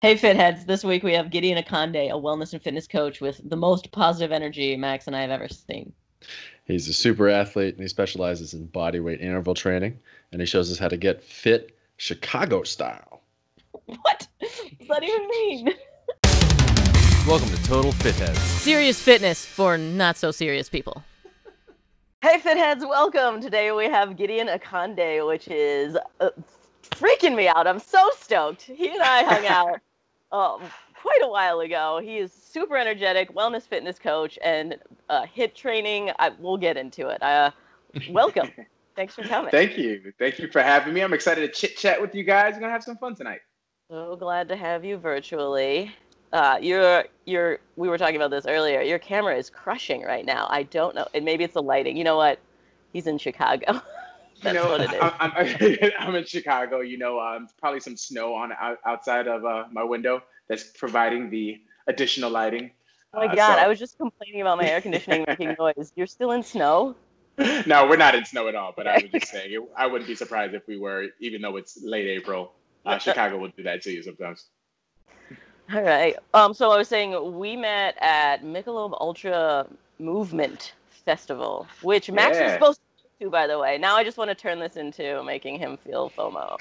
Hey Fitheads, this week we have Gideon Akande, a wellness and fitness coach with the most positive energy Max and I have ever seen. He's a super athlete and he specializes in bodyweight interval training, and he shows us how to get fit Chicago style. What does that even mean? Welcome to Total Fitheads. Serious fitness for not so serious people. Hey Fitheads, welcome. Today we have Gideon Akande, which is freaking me out. I'm so stoked. He and I hung out quite a while ago. He is super energetic, wellness fitness coach, and HIIT training. We'll get into it. Welcome. Thanks for coming. Thank you. Thank you for having me. I'm excited to chit chat with you guys. We're gonna have some fun tonight. So glad to have you virtually. We were talking about this earlier. Your camera is crushing right now. I don't know. And maybe it's the lighting. You know what? He's in Chicago. That's what it is. I'm in Chicago. Probably some snow outside of my window that's providing the additional lighting. Oh my God, I was just complaining about my air conditioning making noise. You're still in snow? No, we're not in snow at all. But I was just saying, I wouldn't be surprised if we were, even though it's late April. Chicago will do that to you sometimes. All right. So I was saying we met at Michelob Ultra Movement Festival, which Max was supposed to do, by the way. Now I just want to turn this into making him feel FOMO.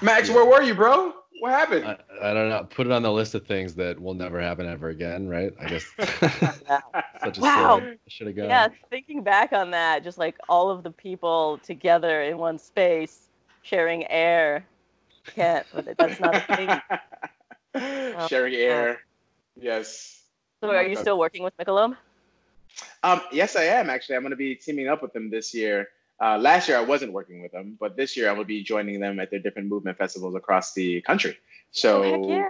Max, where were you, bro? What happened? I don't know. Put it on the list of things that will never happen ever again, right? I guess. Such a silly. Should have gone. Yeah, thinking back on that, just like all of the people together in one space, sharing air. Can't. That's not a thing. Sharing air. Yes. So are you still working with Michelob? Yes, I am actually. I'm going to be teaming up with them this year. Last year I wasn't working with them, but this year I will be joining them at their different movement festivals across the country. So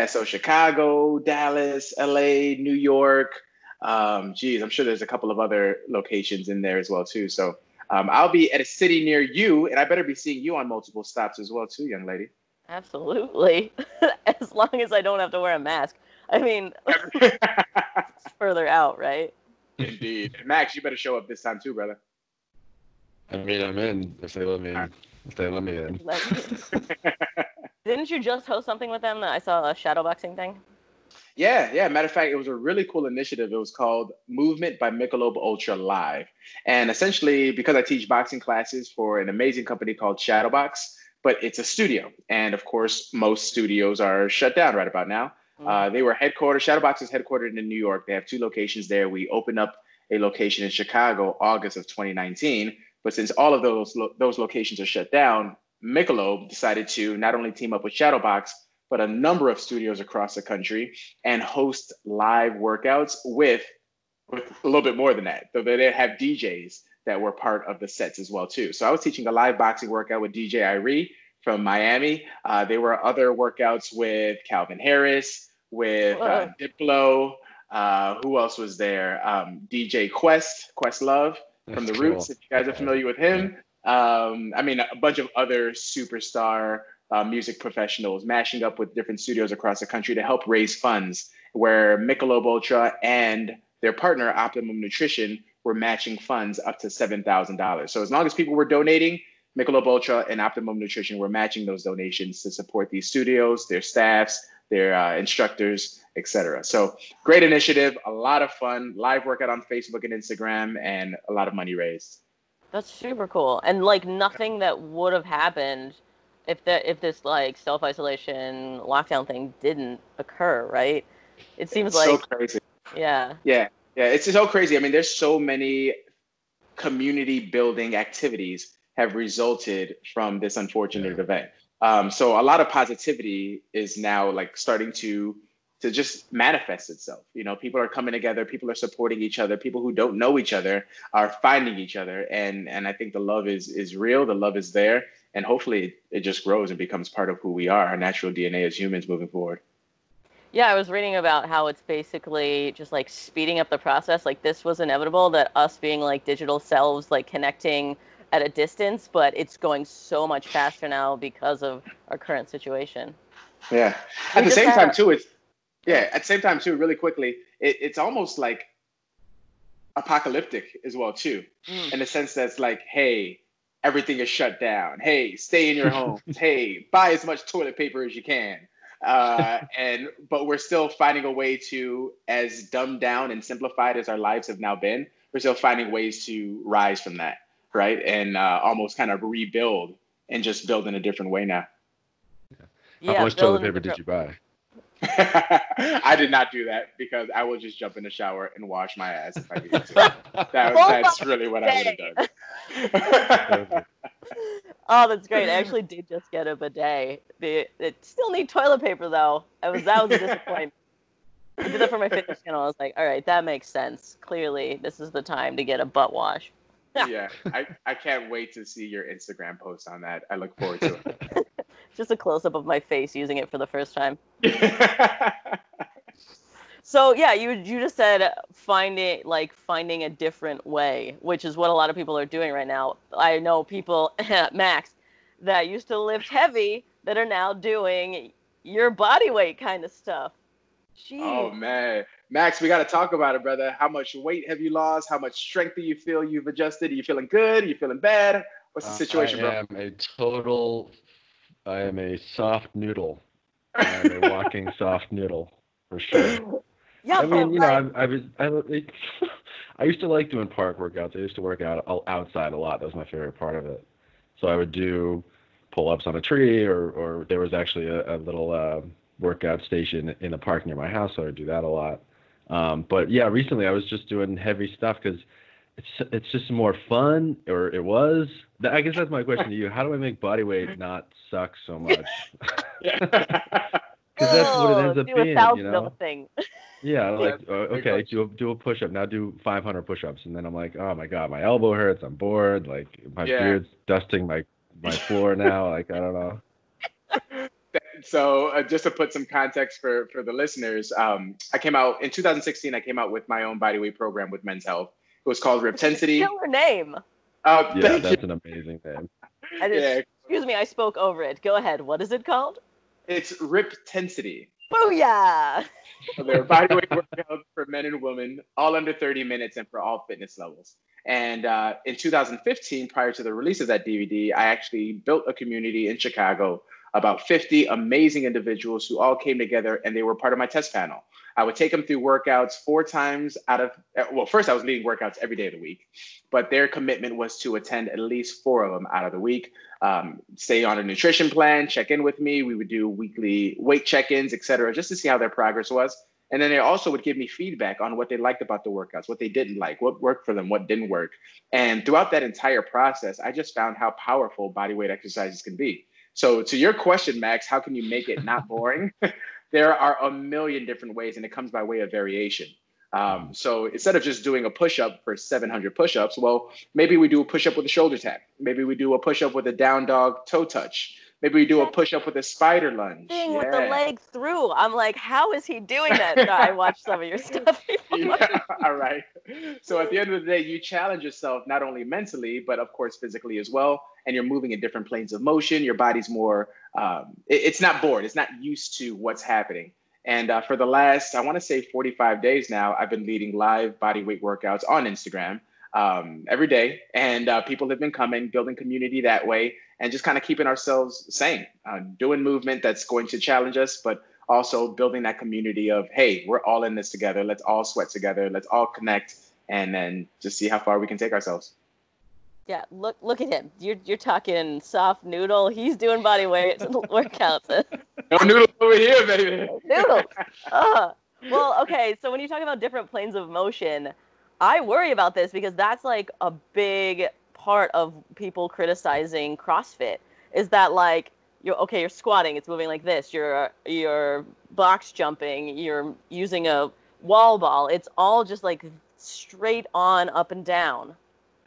so Chicago, Dallas, LA, New York. I'm sure there's a couple of other locations in there as well too. So I'll be at a city near you, and I better be seeing you on multiple stops as well too, young lady. Absolutely. As long as I don't have to wear a mask. I mean, it's further out, right? Indeed. Max, you better show up this time too, brother. I mean, I'm in if they let me in. If they let me in. Didn't you just host something with them? I saw a shadowboxing thing. Yeah. Matter of fact, it was a really cool initiative. It was called Movement by Michelob Ultra Live. And essentially, because I teach boxing classes for an amazing company called Shadowbox, but it's a studio. And of course, most studios are shut down right about now. They were Shadowbox is headquartered in New York. They have 2 locations there. We opened up a location in Chicago, August of 2019. But since all of those locations are shut down, Michelob decided to not only team up with Shadowbox, but a number of studios across the country and host live workouts with a little bit more than that. So they have DJs that were part of the sets as well too. So I was teaching a live boxing workout with DJ Irie from Miami. There were other workouts with Calvin Harris, with Diplo. Who else was there? DJ Questlove from The Roots, if you guys are familiar with him. I mean, a bunch of other superstar music professionals mashing up with different studios across the country to help raise funds, where Michelob Ultra and their partner, Optimum Nutrition, were matching funds up to $7,000. So as long as people were donating, Michelob Ultra and Optimum Nutrition were matching those donations to support these studios, their staffs, their instructors, etc. So great initiative, a lot of fun, live workout on Facebook and Instagram, and a lot of money raised. That's super cool. And like nothing that would have happened if this like self-isolation lockdown thing didn't occur, right? It seems it's like so crazy. Yeah, it's so crazy. I mean, there's so many community building activities have resulted from this unfortunate event. So a lot of positivity is now like starting to just manifest itself. You know, people are coming together, people are supporting each other, people who don't know each other are finding each other. And I think the love is real, the love is there. And hopefully it just grows and becomes part of who we are, our natural DNA as humans moving forward. Yeah, I was reading about how it's basically just like speeding up the process. Like this was inevitable, that us being like digital selves, like connecting at a distance, but it's going so much faster now because of our current situation. Yeah. At the same time too, really quickly, it's almost like apocalyptic as well too, in the sense that's like, hey, everything is shut down. Hey, stay in your homes. Hey, buy as much toilet paper as you can. But we're still finding a way to, as dumbed down and simplified as our lives have now been, we're still finding ways to rise from that, right? And almost kind of rebuild and just build in a different way now. How much toilet paper did you buy? I did not do that because I will just jump in the shower and wash my ass if I need to. That's really what I would have done. Oh, that's great. I actually did just get a bidet. It still need toilet paper though. That was a disappointment. I did that for my fitness channel. I was like, all right, that makes sense. Clearly, this is the time to get a butt wash. Yeah, I can't wait to see your Instagram post on that. I look forward to it. Just a close-up of my face using it for the first time. So yeah, you just said finding a different way, which is what a lot of people are doing right now. I know people, Max, that used to lift heavy that are now doing your body weight kind of stuff. Jeez. Oh man, Max, we got to talk about it, brother. How much weight have you lost? How much strength do you feel you've adjusted? Are you feeling good? Are you feeling bad? What's the situation, bro? I am a soft noodle. I am a walking soft noodle for sure. Yeah, I mean, I used to like doing park workouts. I used to work out outside a lot. That was my favorite part of it. So I would do pull-ups on a tree, or there was actually a little workout station in a park near my house, so I would do that a lot. But yeah, recently I was just doing heavy stuff because it's just more fun, or it was. I guess that's my question to you. How do I make body weight not suck so much? Because that's what it ends up being, thing. Yeah, like okay, do a push-up. Now do 500 push-ups, and then I'm like, oh my god, my elbow hurts. I'm bored. Like my beard's dusting my floor now. Like I don't know. So just to put some context for the listeners, I came out in 2016. I came out with my own bodyweight program with Men's Health. It was called Riptensity. Killer name. Yeah, that's an amazing name. Excuse me, I spoke over it. Go ahead. What is it called? It's Riptensity. Booyah! So they're bodyweight workouts for men and women, all under 30 minutes and for all fitness levels. And in 2015, prior to the release of that DVD, I actually built a community in Chicago, about 50 amazing individuals who all came together, and they were part of my test panel. I would take them through workouts 4 times first I was leading workouts every day of the week, but their commitment was to attend at least 4 of them out of the week, stay on a nutrition plan, check in with me. We would do weekly weight check-ins, et cetera, just to see how their progress was. And then they also would give me feedback on what they liked about the workouts, what they didn't like, what worked for them, what didn't work. And throughout that entire process, I just found how powerful bodyweight exercises can be. So to your question, Max, how can you make it not boring? There are a million different ways, and it comes by way of variation. So instead of just doing a push-up for 700 push-ups, well, maybe we do a push-up with a shoulder tap. Maybe we do a push-up with a down dog toe touch. Maybe we do a push-up with a spider lunge. With the leg through. I'm like, how is he doing that? No, I watched some of your stuff before. All right. So at the end of the day, you challenge yourself not only mentally, but of course physically as well. And you're moving in different planes of motion. Your body's more, it's not bored. It's not used to what's happening. And for the last, I want to say 45 days now, I've been leading live body weight workouts on Instagram every day. And people have been coming, building community that way, and just kind of keeping ourselves sane, doing movement that's going to challenge us, but also building that community of, hey, we're all in this together. Let's all sweat together. Let's all connect, and then just see how far we can take ourselves. Yeah, look at him. You're talking soft noodle. He's doing body weight workouts. No noodles over here, baby. Noodles. Well, okay. So when you talk about different planes of motion, I worry about this because that's like a big part of people criticizing CrossFit. Is that like you're squatting, it's moving like this. You're box jumping. You're using a wall ball. It's all just like straight on, up and down.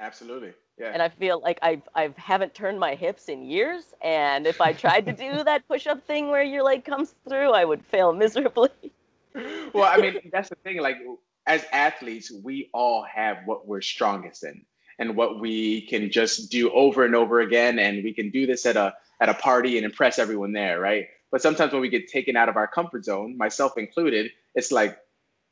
Absolutely. Yeah. And I feel like I haven't turned my hips in years, and if I tried to do that push-up thing where your leg comes through, I would fail miserably. Well, I mean, that's the thing. Like, as athletes, we all have what we're strongest in, and what we can just do over and over again, and we can do this at a party and impress everyone there, right? But sometimes when we get taken out of our comfort zone, myself included, it's like,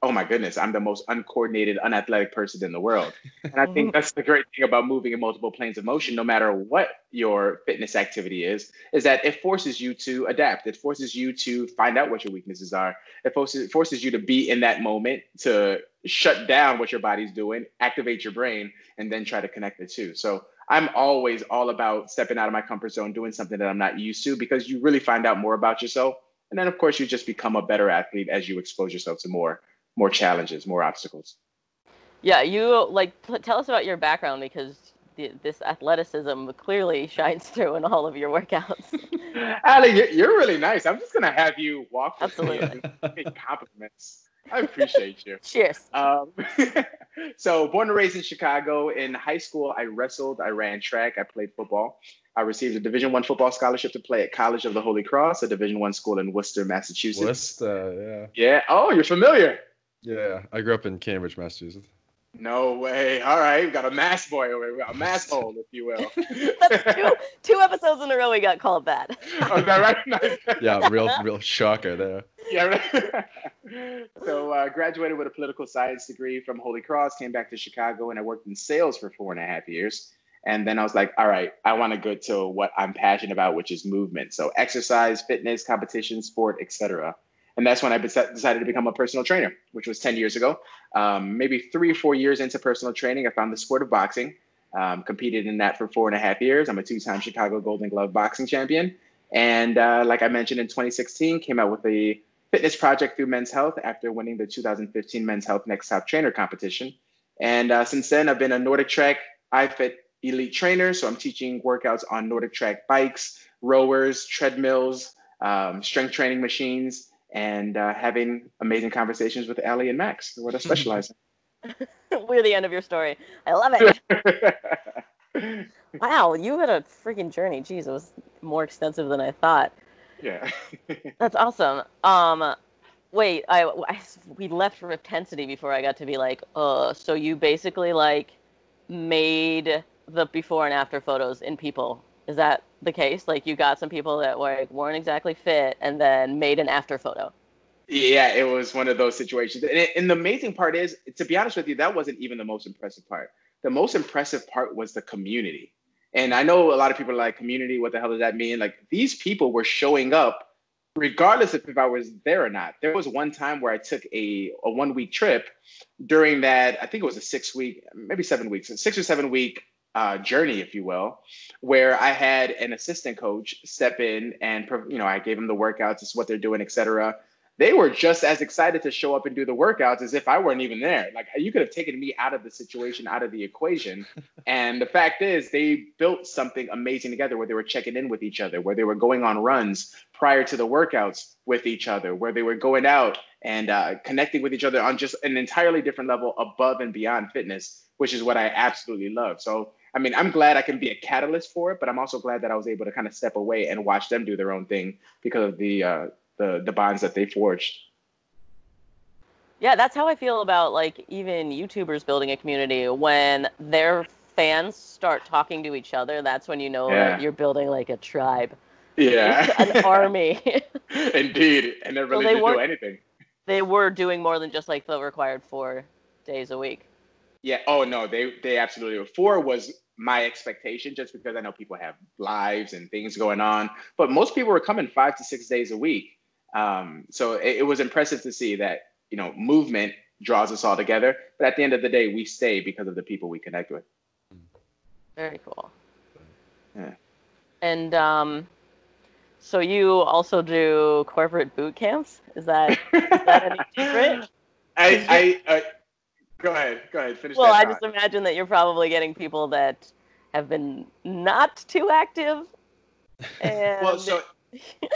oh my goodness, I'm the most uncoordinated, unathletic person in the world. And I think that's the great thing about moving in multiple planes of motion, no matter what your fitness activity is that it forces you to adapt. It forces you to find out what your weaknesses are. It forces you to be in that moment, to shut down what your body's doing, activate your brain, and then try to connect the two. So I'm always all about stepping out of my comfort zone, doing something that I'm not used to, because you really find out more about yourself. And then, of course, you just become a better athlete as you expose yourself to more challenges, more obstacles. Yeah, you tell us about your background, because this athleticism clearly shines through in all of your workouts. Ali, you're really nice. I'm just gonna have you walk with me Absolutely. and make compliments. I appreciate you. Cheers. So born and raised in Chicago. In high school, I wrestled, I ran track, I played football. I received a Division I football scholarship to play at College of the Holy Cross, a Division I school in Worcester, Massachusetts. Worcester, yeah. Yeah. Oh, you're familiar. Yeah, I grew up in Cambridge, Massachusetts. No way. All right, we got a mass boy over here. We got a mass hole, if you will. That's two episodes in a row we got called that. Oh, is that right? Nice. Yeah, real shocker there. Yeah. Right. So graduated with a political science degree from Holy Cross, came back to Chicago, and I worked in sales for 4.5 years. And then I was like, all right, I want to go to what I'm passionate about, which is movement. So exercise, fitness, competition, sport, etc. And that's when I decided to become a personal trainer, which was 10 years ago. Maybe 3 or 4 years into personal training, I found the sport of boxing, competed in that for 4.5 years. I'm a 2-time Chicago Golden Glove boxing champion. And like I mentioned, in 2016, came out with a fitness project through Men's Health after winning the 2015 Men's Health Next Top Trainer competition. And since then, I've been a Nordic Track iFit elite trainer. So I'm teaching workouts on Nordic Track bikes, rowers, treadmills, strength training machines, and having amazing conversations with Ali and Max, what I specialize in. We're the end of your story. I love it. Wow, you had a freaking journey. Jeez, it was more extensive than I thought. Yeah. That's awesome. Wait, we left Riptensity before I got to be like, so you basically like made the before and after photos in people. Is that the case? Like you got some people that weren't exactly fit and then made an after photo? Yeah, it was one of those situations. And the amazing part is, to be honest with you, that wasn't even the most impressive part. The most impressive part was the community. And I know a lot of people are like, community, what the hell does that mean? Like, these people were showing up regardless of if I was there or not. There was one time where I took a 1-week trip during that, I think it was a 6-week, maybe 7 weeks, a 6 or 7 week journey, if you will, where I had an assistant coach step in and, I gave them the workouts, this is what they're doing, et cetera. They were just as excited to show up and do the workouts as if I weren't even there. Like, you could have taken me out of the situation, out of the equation. And the fact is, they built something amazing together, where they were checking in with each other, where they were going on runs prior to the workouts with each other, where they were going out and connecting with each other on just an entirely different level above and beyond fitness, which is what I absolutely love. So, I mean, I'm glad I can be a catalyst for it, but I'm also glad that I was able to kind of step away and watch them do their own thing because of the bonds that they forged. Yeah, that's how I feel about like even YouTubers building a community. When their fans start talking to each other, that's when you know that you're building like a tribe. Yeah. An army. Indeed. And they're ready to do anything. They were doing more than just like the required 4 days a week. Yeah. Oh, no, they absolutely were. 4 was my expectation, just because I know people have lives and things going on. But most people were coming 5 to 6 days a week. So it was impressive to see that, movement draws us all together. But at the end of the day, we stay because of the people we connect with. Very cool. Yeah. And so you also do corporate boot camps? Is that any secret? Go ahead. Finish well, that I just imagine that you're probably getting people that have been not too active. And well, so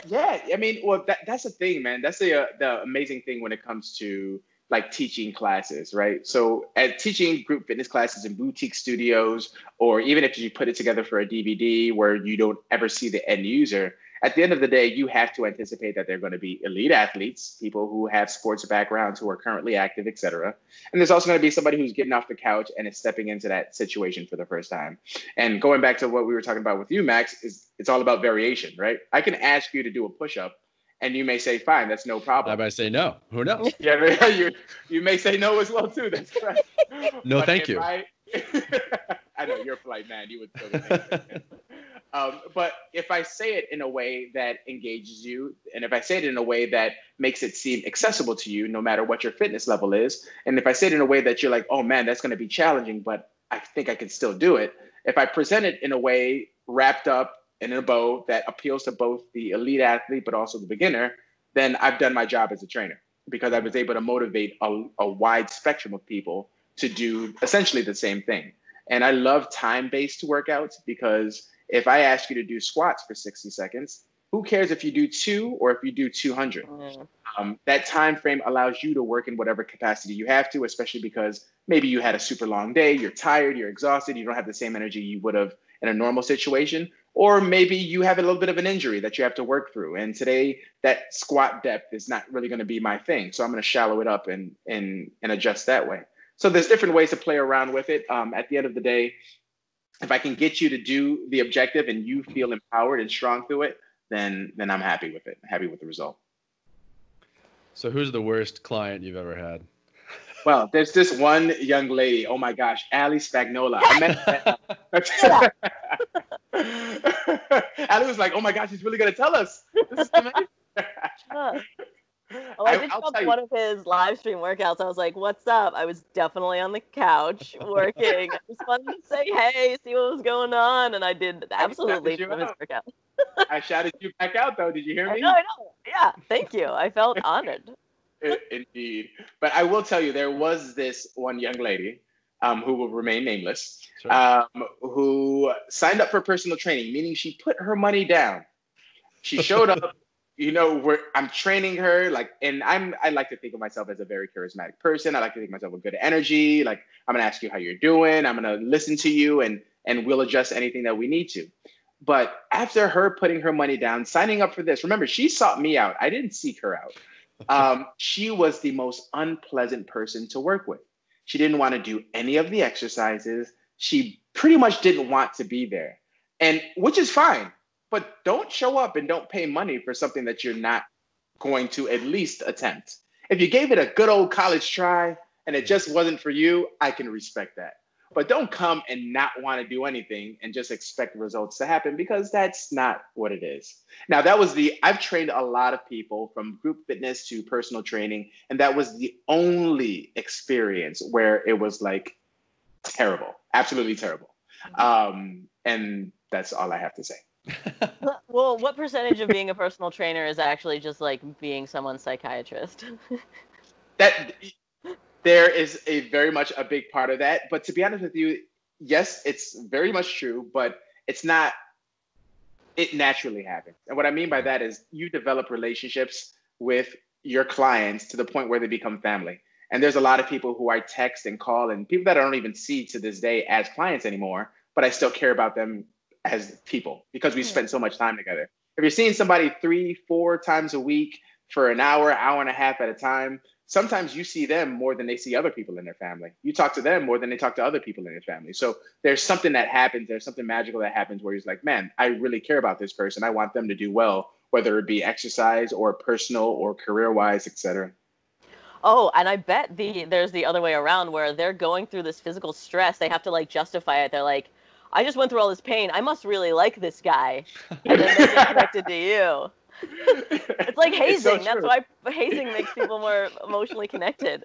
yeah, I mean, that's the thing, man. That's the amazing thing when it comes to like teaching classes, right? So at teaching group fitness classes in boutique studios, or even if you put it together for a DVD where you don't ever see the end user, at the end of the day, you have to anticipate that they're going to be elite athletes, people who have sports backgrounds, who are currently active, et cetera. And there's also going to be somebody who's getting off the couch and is stepping into that situation for the first time. And going back to what we were talking about with you, Max, is it's all about variation, right? I can ask you to do a push-up, And you may say, fine, that's no problem. I might say no. Who knows? Yeah, you may say no as well too. That's correct. No, but thank you. I know you're a polite man. You would still get but if I say it in a way that engages you, and if I say it in a way that makes it seem accessible to you, no matter what your fitness level is, and if I say it in a way that you're like, oh man, that's going to be challenging, but I think I can still do it. If I present it in a way wrapped up in a bow that appeals to both the elite athlete, but also the beginner, then I've done my job as a trainer, because I was able to motivate a wide spectrum of people to do essentially the same thing. And I love time-based workouts, because if I ask you to do squats for 60 seconds, who cares if you do 2 or if you do 200? That time frame allows you to work in whatever capacity you have to, especially because maybe you had a super long day, you're tired, you're exhausted, you don't have the same energy you would have in a normal situation, or maybe you have a little bit of an injury that you have to work through. And today, that squat depth is not really going to be my thing. So I'm going to shallow it up and adjust that way. So there's different ways to play around with it. At the end of the day, if I can get you to do the objective and you feel empowered and strong through it, then I'm happy with it, happy with the result. So who's the worst client you've ever had? Well, there's this one young lady. Oh my gosh, Ali Spagnola. I met Ali was like, oh my gosh, he's really going to tell us. This is amazing. Oh, I did show up one of his live stream workouts. I was like, what's up? I was definitely on the couch working. I just wanted to say, hey, see what was going on. And I did absolutely his workout. I shouted you back out, though. Did you hear me? I know. Yeah, thank you. I felt honored. Indeed. But I will tell you, there was this one young lady who will remain nameless, sure. Who signed up for personal training, meaning she put her money down. She showed up. I'm training her, and I like to think of myself as a very charismatic person. I like to think of myself with good energy. Like, I'm going to ask you how you're doing. I'm going to listen to you, and we'll adjust anything that we need to. But after her putting her money down, signing up for this, remember, she sought me out. I didn't seek her out. She was the most unpleasant person to work with. She didn't want to do any of the exercises. She pretty much didn't want to be there, and which is fine. But don't show up and don't pay money for something that you're not going to at least attempt. If you gave it a good old college try and it just wasn't for you, I can respect that. But don't come and not want to do anything and just expect results to happen, because that's not what it is. Now, I've trained a lot of people from group fitness to personal training, and that was the only experience where it was like terrible, absolutely terrible. And that's all I have to say. Well, what percentage of being a personal trainer is actually just like being someone's psychiatrist? That there is very much a big part of that. But to be honest with you, yes, it's very much true, but it's not. It naturally happens. And what I mean by that is you develop relationships with your clients to the point where they become family. And there's a lot of people who I text and call, and people that I don't even see to this day as clients anymore, but I still care about them as people because we spent so much time together. If you're seeing somebody 3-4 times a week for an hour and a half at a time, sometimes you see them more than they see other people in their family. You talk to them more than they talk to other people in their family. So there's something that happens. There's something magical that happens where he's like, man, I really care about this person. I want them to do well, whether it be exercise or personal or career-wise, etc. Oh, and I bet there's the other way around where they're going through this physical stress. They have to like justify it. They're like, I just went through all this pain. I must really like this guy. And then they get connected to you. It's like hazing. That's why hazing makes people more emotionally connected.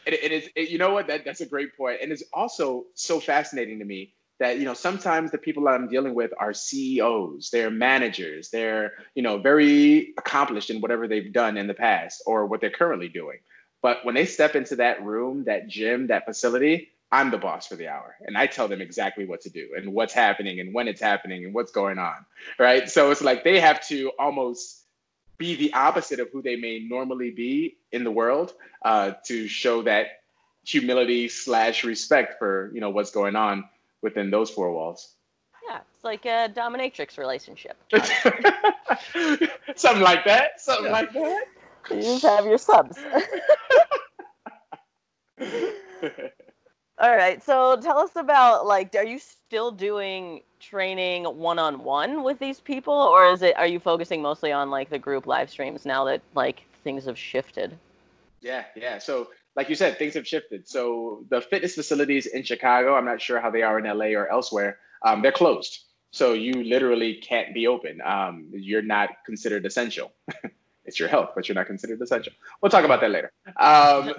It is. You know what? That's a great point. And it's also so fascinating to me that, sometimes the people that I'm dealing with are CEOs, they're managers, they're, very accomplished in whatever they've done in the past or what they're currently doing. But when they step into that room, that gym, that facility, I'm the boss for the hour, and I tell them exactly what to do and what's happening and when it's happening and what's going on, right? So it's like they have to almost be the opposite of who they may normally be in the world to show that humility / respect for, what's going on within those four walls. Yeah, it's like a dominatrix relationship. Something like that. Something like that. You just have your subs. All right. So tell us about, like, are you still doing training one-on-one with these people, or are you focusing mostly on like the group live streams now that like things have shifted? Yeah, yeah. So, like you said, things have shifted. So the fitness facilities in Chicago, I'm not sure how they are in LA or elsewhere, they're closed. So you literally can't be open. You're not considered essential. It's your health, but you're not considered essential. We'll talk about that later.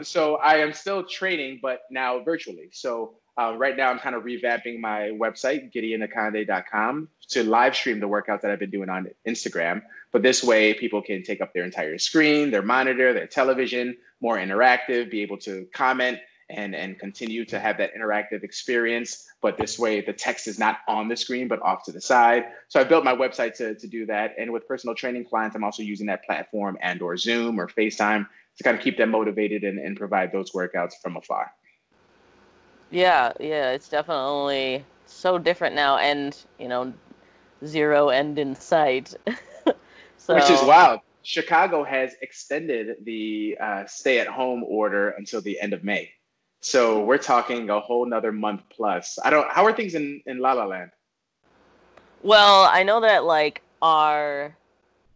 So I am still training, but now virtually. So right now I'm kind of revamping my website, GidionAkande.com, to live stream the workouts that I've been doing on Instagram. But this way, people can take up their entire screen, their monitor, their television, more interactive, be able to comment and continue to have that interactive experience. But this way, the text is not on the screen, but off to the side. So I built my website to do that. And with personal training clients, I'm also using that platform and or Zoom or FaceTime to kind of keep them motivated and provide those workouts from afar. Yeah, yeah, it's definitely so different now, and zero end in sight. Which is So wild. Chicago has extended the stay-at-home order until the end of May. So we're talking a whole nother month plus. How are things in La La Land? well, I know that like our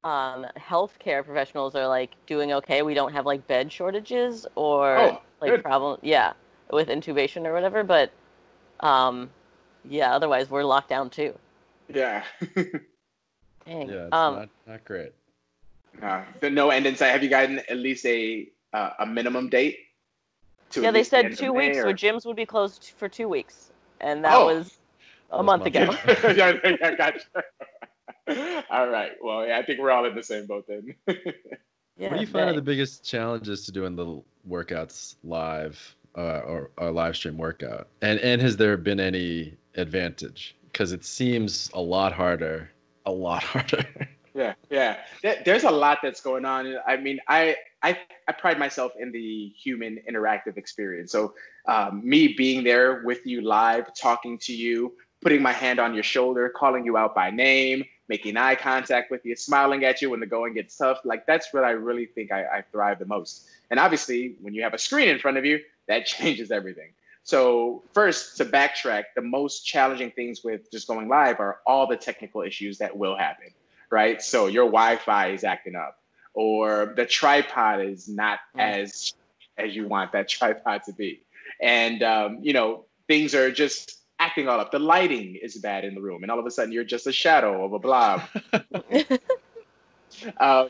healthcare professionals are like doing okay. We don't have like bed shortages or Oh, like good. problem, yeah, with intubation or whatever. But um, yeah, otherwise we're locked down too. Yeah. Dang. Yeah, it's not great. No end in sight. Have you gotten at least a minimum date to Yeah, at they least the said end of two May weeks, so or? gyms would be closed for 2 weeks, and that Oh, was a Almost month month ago. ago. yeah, I got you. All right. Well, yeah, I think we're all in the same boat then. What do Yeah, you find are the dang. biggest challenges to doing the workouts live or live stream workout? And has there been any advantage? Because it seems a lot harder, a lot harder. Yeah, yeah. There's a lot that's going on. I mean, I pride myself in the human interactive experience. So, me being there with you live, talking to you, putting my hand on your shoulder, calling you out by name, making eye contact with you, smiling at you when the going gets tough. Like that's what I really think I thrive the most. And obviously, when you have a screen in front of you, that changes everything. So first, to backtrack, the most challenging things with just going live are all the technical issues that will happen, right? So your Wi-Fi is acting up, or the tripod is not Mm. as you want that tripod to be, and things are just acting all up. The lighting is bad in the room, and all of a sudden you're just a shadow of a blob. Uh,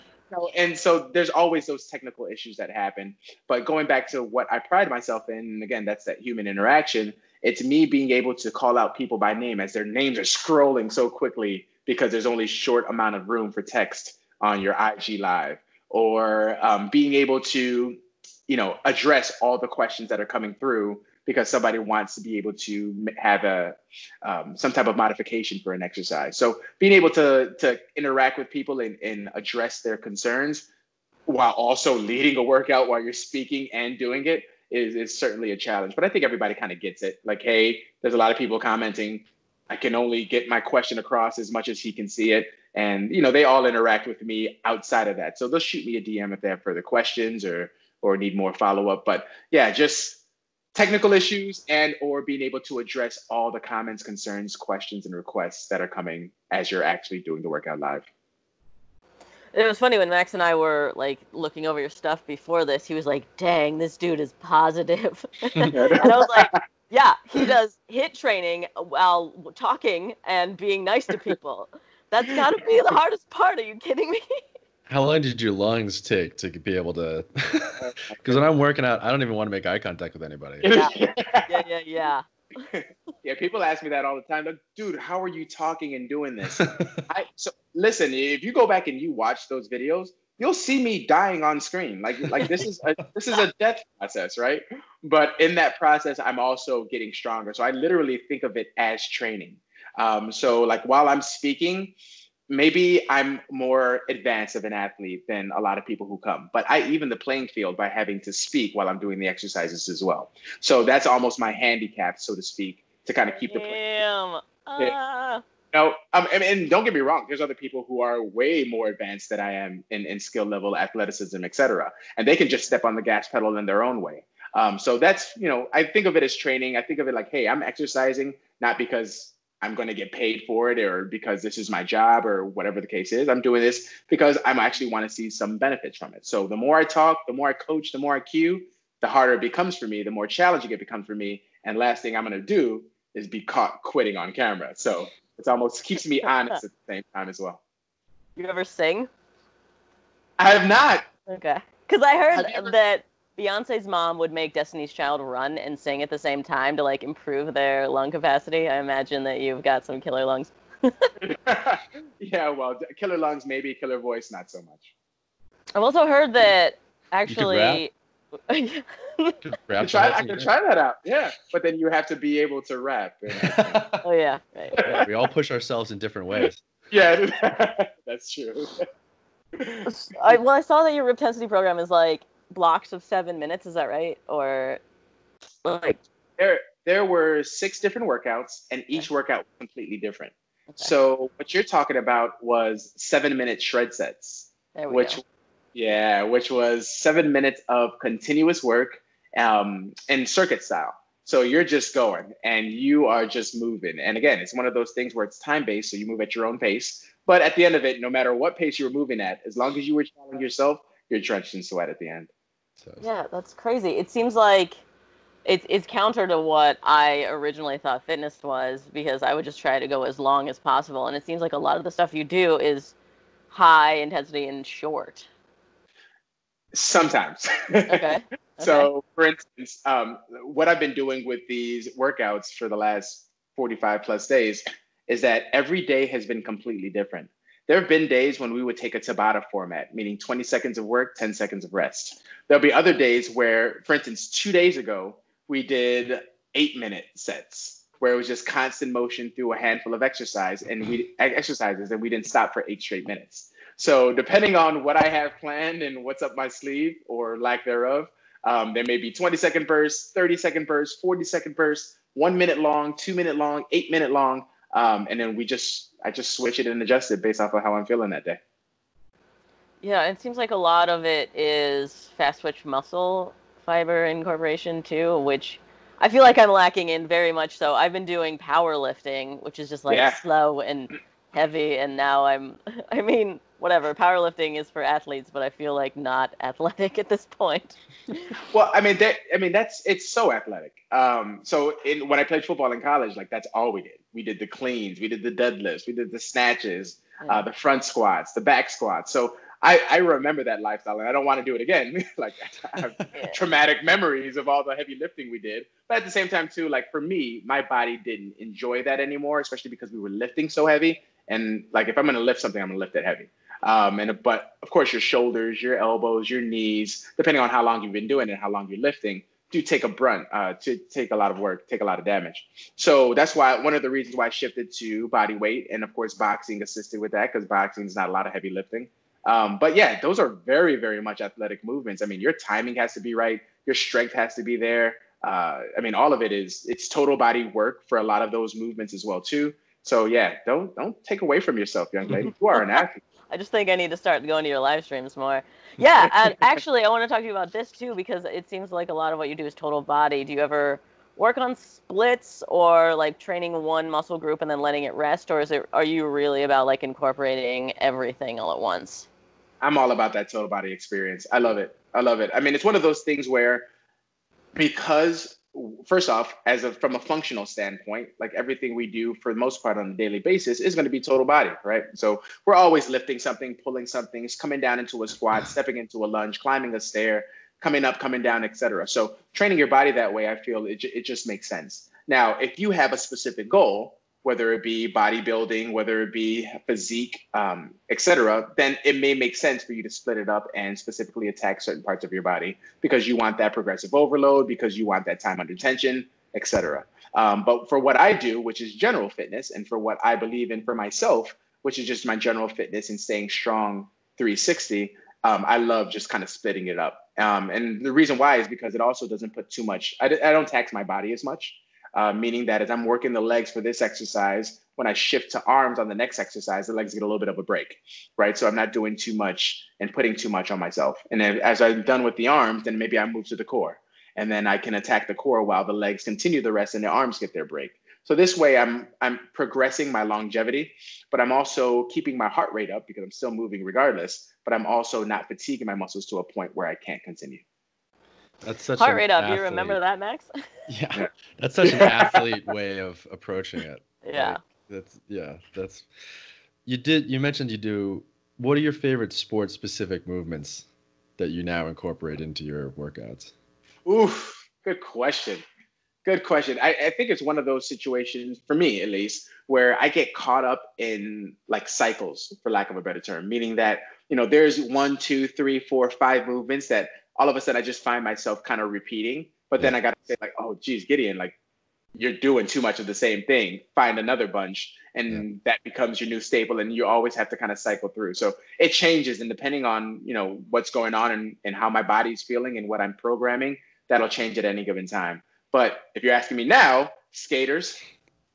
and so there's always those technical issues that happen. But going back to what I pride myself in, and again, that's that human interaction. It's me being able to call out people by name as their names are scrolling so quickly because there's only short amount of room for text on your IG live, or being able to, address all the questions that are coming through because somebody wants to be able to have some type of modification for an exercise. So being able to interact with people and address their concerns while also leading a workout while you're speaking and doing it is certainly a challenge. But I think everybody kind of gets it. Like, hey, there's a lot of people commenting. I can only get my question across as much as he can see it. And they all interact with me outside of that. So they'll shoot me a DM if they have further questions or need more follow-up. But yeah, just technical issues and or being able to address all the comments, concerns, questions, and requests that are coming as you're actually doing the workout live. It was funny when Max and I were like looking over your stuff before this. He was like, "Dang, this dude is positive," and I was like, "Yeah, he does HIIT training while talking and being nice to people. That's got to be the hardest part. Are you kidding me?" How long did your lungs take to be able to? Oh my Because when I'm working out, I don't even want to make eye contact with anybody. Yeah, goodness. yeah. Yeah, people ask me that all the time. Like, dude, how are you talking and doing this? So listen, if you go back and you watch those videos, you'll see me dying on screen. Like this is a death process, right? But in that process, I'm also getting stronger. So I literally think of it as training. So like while I'm speaking, maybe I'm more advanced of an athlete than a lot of people who come, but I even the playing field by having to speak while I'm doing the exercises as well. So that's almost my handicap, so to speak, to kind of keep the play. Damn. And don't get me wrong, there's other people who are way more advanced than I am in skill level, athleticism, etc. And they can just step on the gas pedal in their own way. So that's, I think of it as training. I think of it like, hey, I'm exercising not because I'm going to get paid for it or because this is my job or whatever the case is. I'm doing this because I'm actually want to see some benefits from it. So the more I talk, the more I coach, the more I cue, the harder it becomes for me, the more challenging it becomes for me. And last thing I'm going to do is be caught quitting on camera. So it's almost keeps me honest at the same time as well. You ever sing? I have not. Okay. Because I heard that Beyonce's mom would make Destiny's Child run and sing at the same time to like improve their lung capacity. I imagine that you've got some killer lungs. Yeah, well, killer lungs, maybe killer voice, not so much. I've also heard that actually. I could try that out. Yeah, but then you have to be able to rap. Oh yeah, right. We all push ourselves in different ways. Yeah, that's true. I saw that your Riptensity program is like blocks of 7 minutes. Is that right? Or like there were 6 different workouts, and each workout was completely different. Okay. So what you're talking about was 7-minute shred sets, which was 7 minutes of continuous work in circuit style. So you're just going and you are just moving. And again, it's one of those things where it's time-based, so you move at your own pace. But at the end of it, no matter what pace you were moving at, as long as you were challenging yourself, you're drenched in sweat at the end. So. Yeah, that's crazy. It seems like it's counter to what I originally thought fitness was, because I would just try to go as long as possible. And it seems like a lot of the stuff you do is high intensity and short. Sometimes. Okay. So, for instance, what I've been doing with these workouts for the last 45 plus days is that every day has been completely different. There have been days when we would take a Tabata format, meaning 20 seconds of work, 10 seconds of rest. There'll be other days where, for instance, 2 days ago, we did 8-minute sets where it was just constant motion through a handful of exercises, and we didn't stop for 8 straight minutes. So depending on what I have planned and what's up my sleeve or lack thereof, there may be 20-second bursts, 30-second bursts, 40-second bursts, 1 minute long, 2 minute long, 8 minute long. And then I just switch it and adjust it based off of how I'm feeling that day. Yeah, it seems like a lot of it is fast twitch muscle fiber incorporation too, which I feel like I'm lacking in very much so. I've been doing powerlifting, which is just like slow and heavy, and now whatever. Powerlifting is for athletes, but I feel like not athletic at this point. Well, it's so athletic. So when I played football in college, like that's all we did. We did the cleans, we did the deadlifts, we did the snatches, the front squats, the back squats. So I remember that lifestyle, and I don't want to do it again. Like I have traumatic memories of all the heavy lifting we did. But at the same time too, like for me, my body didn't enjoy that anymore, especially because we were lifting so heavy. And like if I'm going to lift something, I'm going to lift it heavy. But of course, your shoulders, your elbows, your knees, depending on how long you've been doing it and how long you're lifting, do take a brunt, to take a lot of work, take a lot of damage. So that's why one of the reasons why I shifted to body weight, and of course, boxing assisted with that because boxing is not a lot of heavy lifting. But yeah, those are very, very much athletic movements. I mean, your timing has to be right. Your strength has to be there. All of it's total body work for a lot of those movements as well too. So yeah, don't take away from yourself, young lady. You are an athlete. I just think I need to start going to your live streams more. Yeah, and actually, I want to talk to you about this too, because it seems like a lot of what you do is total body. Do you ever work on splits or like training one muscle group and then letting it rest, or are you really about like incorporating everything all at once? I'm all about that total body experience. I love it. I mean, it's one of those things where, because first off, from a functional standpoint, like everything we do for the most part on a daily basis is going to be total body, right? So we're always lifting something, pulling something, coming down into a squat, stepping into a lunge, climbing a stair, coming up, coming down, etc. So training your body that way, I feel it just makes sense. Now, if you have a specific goal, whether it be bodybuilding, whether it be physique, etc., then it may make sense for you to split it up and specifically attack certain parts of your body because you want that progressive overload, because you want that time under tension, etc. But for what I do, which is general fitness, and for what I believe in for myself, which is just my general fitness and staying strong 360, I love just kind of splitting it up. And the reason why is because it also doesn't put too much, I don't tax my body as much. Meaning that as I'm working the legs for this exercise, when I shift to arms on the next exercise, the legs get a little bit of a break, right? So I'm not doing too much and putting too much on myself. And then as I'm done with the arms, then maybe I move to the core. and then I can attack the core while the legs continue the rest and the arms get their break. So this way I'm progressing my longevity, but I'm also keeping my heart rate up because I'm still moving regardless, but I'm also not fatiguing my muscles to a point where I can't continue. That's such Heart an rate up. athlete. You remember that, Max? Yeah, that's such an athlete way of approaching it. Yeah. That's you mentioned you do. What are your favorite sports specific movements that you now incorporate into your workouts? Oof, good question. Good question. I think it's one of those situations, for me at least, where I get caught up in like cycles, for lack of a better term, meaning that, there's 1, 2, 3, 4, 5 movements that all of a sudden I just find myself kind of repeating. But then I got to say like, oh, geez, Gideon, like you're doing too much of the same thing. Find another bunch. And that becomes your new staple. And you always have to kind of cycle through. So it changes. And depending on, what's going on and how my body's feeling and what I'm programming, that'll change at any given time. But if you're asking me now, skaters.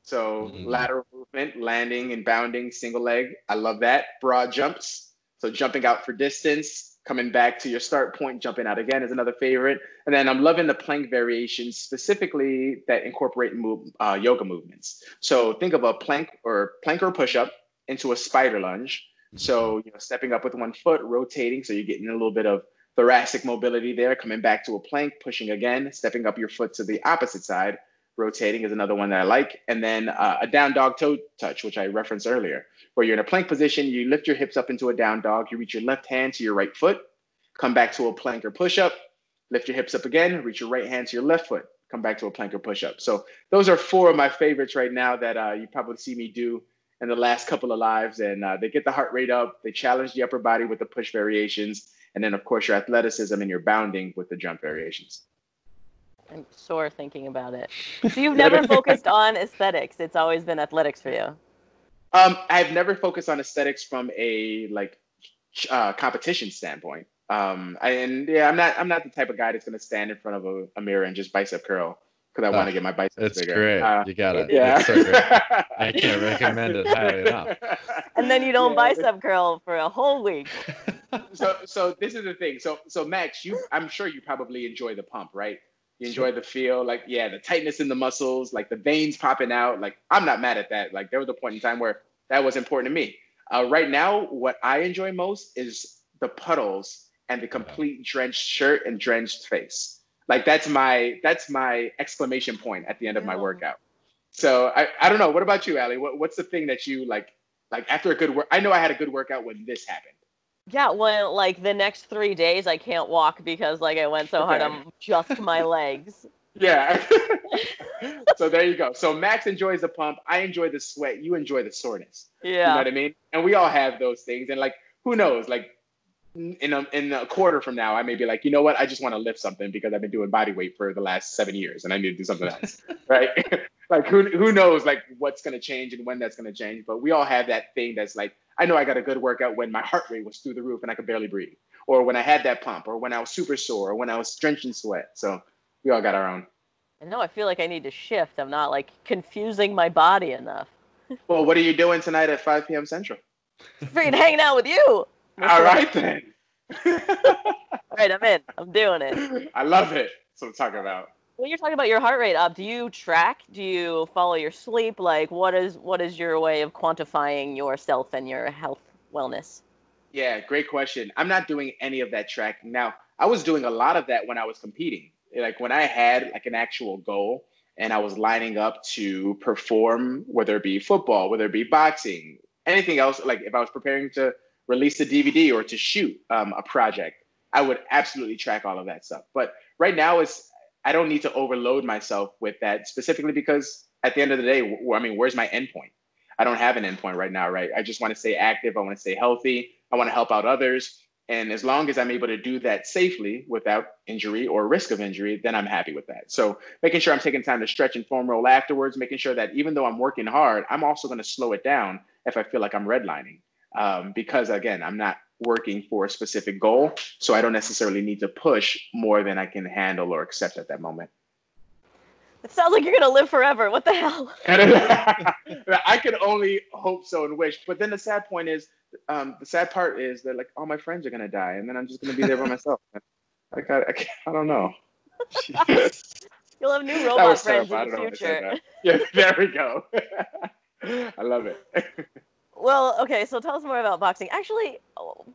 So lateral movement, landing and bounding, single leg. I love that. Broad jumps. So jumping out for distance, coming back to your start point, jumping out again is another favorite. And then I'm loving the plank variations, specifically that incorporate yoga movements. So think of a plank or push-up into a spider lunge. So stepping up with one foot, rotating. So you're getting a little bit of thoracic mobility there, coming back to a plank, pushing again, stepping up your foot to the opposite side, rotating is another one that I like. And then a down dog toe touch, which I referenced earlier, where you're in a plank position, you lift your hips up into a down dog, you reach your left hand to your right foot, come back to a plank or push up, lift your hips up again, reach your right hand to your left foot, come back to a plank or push up. So those are 4 of my favorites right now that you probably see me do in the last couple of lives. And they get the heart rate up, they challenge the upper body with the push variations. And then, of course, your athleticism and your bounding with the jump variations. I'm sore thinking about it. So you've never focused on aesthetics. It's always been athletics for you. I've never focused on aesthetics from a competition standpoint. I'm not the type of guy that's going to stand in front of a mirror and just bicep curl because I want to get my biceps bigger. It's great. You got it. Yeah. It's so great. I can't recommend it highly enough. And then you don't bicep curl for a whole week. So this is the thing. So Max, I'm sure you probably enjoy the pump, right? You enjoy the feel, like, the tightness in the muscles, like the veins popping out. Like, I'm not mad at that. Like, there was a point in time where that was important to me. Right now, what I enjoy most is the puddles and the complete drenched shirt and drenched face. Like, that's my exclamation point at the end of my workout. So I don't know. What about you, Allie? What's the thing that you like after a good work? I know I had a good workout when this happened. Yeah, well, like the next 3 days I can't walk because I went so hard on just my legs. Yeah. So there you go. So Max enjoys the pump. I enjoy the sweat. You enjoy the soreness. Yeah. You know what I mean? And we all have those things. And who knows? In a quarter from now, I may be like, you know what? I just want to lift something because I've been doing body weight for the last 7 years and I need to do something else. Right? Who knows what's going to change and when that's going to change. But we all have that thing that's I know I got a good workout when my heart rate was through the roof and I could barely breathe, or when I had that pump, or when I was super sore, or when I was drenched in sweat. So we all got our own. I know. I feel like I need to shift. I'm not confusing my body enough. Well, what are you doing tonight at 5 p.m. Central? Freaking hanging out with you. All right, then. All right, I'm in. I'm doing it. I love it. That's what I'm talking about. When you're talking about your heart rate up, do you track? Do you follow your sleep? What is your way of quantifying yourself and your health wellness? Yeah, great question. I'm not doing any of that tracking. Now, I was doing a lot of that when I was competing. When I had an actual goal and I was lining up to perform, whether it be football, whether it be boxing, anything else, if I was preparing to release a DVD or to shoot a project, I would absolutely track all of that stuff. But right now I don't need to overload myself with that, specifically because at the end of the day, where's my endpoint? I don't have an endpoint right now, right? I just want to stay active. I want to stay healthy. I want to help out others. And as long as I'm able to do that safely without injury or risk of injury, then I'm happy with that. So making sure I'm taking time to stretch and foam roll afterwards, making sure that even though I'm working hard, I'm also going to slow it down if I feel like I'm redlining. Because again, I'm not working for a specific goal, so I don't necessarily need to push more than I can handle or accept at that moment. It sounds like you're gonna live forever. What the hell? I could only hope so and wish. But then the sad part is that all my friends are gonna die, and then I'm just gonna be there by myself. I don't know. You'll have new That robot was friends terrible. I in don't the know why I said future. that. Yeah, there we go. I love it. Well, okay, so tell us more about boxing. Actually,